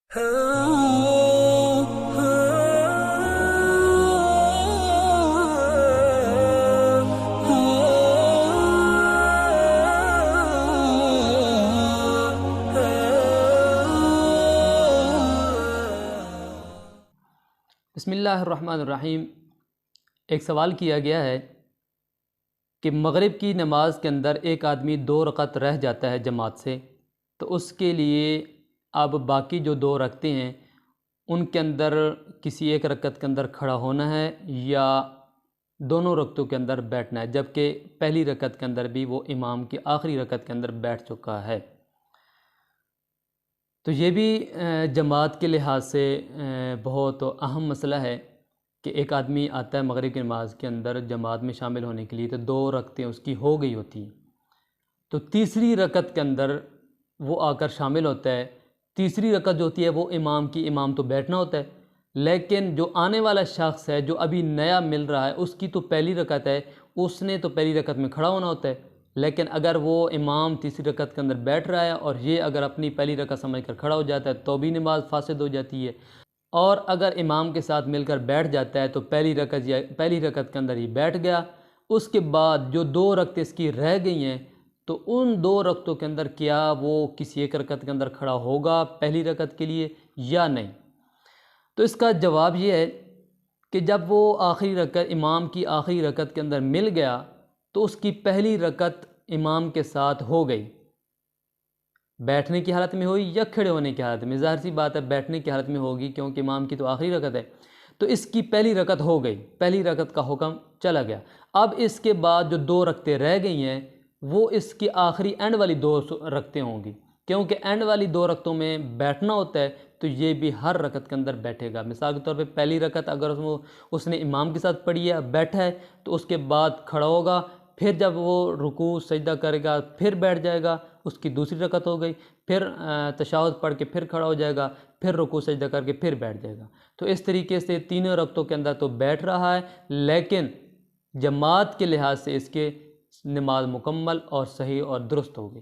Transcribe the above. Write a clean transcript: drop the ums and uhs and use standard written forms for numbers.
بسم اللہ الرحمن الرحیم۔ ایک سوال کیا گیا ہے کہ مغرب کی نماز کے اندر ایک آدمی 2 رکعت رہ جاتا ہے جماعت سے، تو اس کے لیے اب باقی جو 2 رکعتیں ہیں ان کے اندر کسی ایک رکعت کے اندر کھڑا ہونا ہے یا دونوں رکعتوں کے اندر بیٹھنا ہے، جبکہ پہلی رکعت کے اندر بھی وہ امام کی آخری رکعت کے اندر بیٹھ چکا ہے۔ تو یہ بھی جماعت کے لحاظ سے بہت اہم مسئلہ ہے کہ ایک آدمی آتا ہے مغرب کی نماز کے اندر جماعت میں شامل ہونے کے لیے، تو 2 رکعتیں اس کی ہو گئی ہوتی ہیں، تو تیسری رکعت کے اندر وہ آ کر شامل ہوتا ہے۔ تیسری رکعت جو ہوتی ہے وہ امام تو بیٹھنا ہوتا ہے، لیکن جو آنے والا شخص ہے جو ابھی نیا مل رہا ہے اس کی تو پہلی رکعت ہے، اس نے تو پہلی رکعت میں کھڑا ہونا ہوتا ہے، لیکن اگر وہ امام تیسری رکعت کے اندر بیٹھ رہا ہے اور یہ اگر اپنی پہلی رکعت سمجھ کر کھڑا ہو جاتا ہے تو بھی نماز فاسد ہو جاتی ہے، اور اگر امام کے ساتھ مل کر بیٹھ جاتا ہے تو پہلی رکعت کے اندر ہی بیٹھ گیا۔ اس کے بعد جو 2 رکعتیں اس کی رہ گئی ہیں تو ان 2 رکعتوں کے اندر کیا وہ کسی ایک رکعت کے اندر کھڑا ہوگا پہلی رکعت کے لیے یا نہیں؟ تو اس کا جواب یہ ہے کہ جب وہ آخری رکعت امام کی آخری رکعت کے اندر مل گیا تو اس کی پہلی رکعت امام کے ساتھ ہو گئی، بیٹھنے کی حالت میں ہوئی یا کھڑے ہونے کی حالت میں، ظاہر سی بات ہے بیٹھنے کی حالت میں ہوگی کیونکہ امام کی تو آخری رکعت ہے، تو اس کی پہلی رکعت ہو گئی، پہلی رکعت کا حکم چلا گیا۔ اب اس کے بعد جو 2 رکعتیں رہ گئی ہیں وہ اس کی آخری اینڈ والی 2 رکعتیں ہوں گی، کیونکہ اینڈ والی 2 رکعتوں میں بیٹھنا ہوتا ہے تو یہ بھی ہر رکعت کے اندر بیٹھے گا۔ مثال کے طور پہ پہلی رکعت اگر اس نے امام کے ساتھ پڑھی ہے، بیٹھا ہے، تو اس کے بعد کھڑا ہوگا، پھر جب وہ رکوع سجدہ کرے گا پھر بیٹھ جائے گا، اس کی دوسری رکعت ہو گئی، پھر تشہد پڑھ کے پھر کھڑا ہو جائے گا، پھر رکوع سجدہ کر کے پھر بیٹھ جائے گا۔ تو اس طریقے سے تینوں رکعتوں کے اندر تو بیٹھ رہا ہے، لیکن جماعت کے لحاظ سے اس کے نماز مکمل اور صحیح اور درست ہوگی۔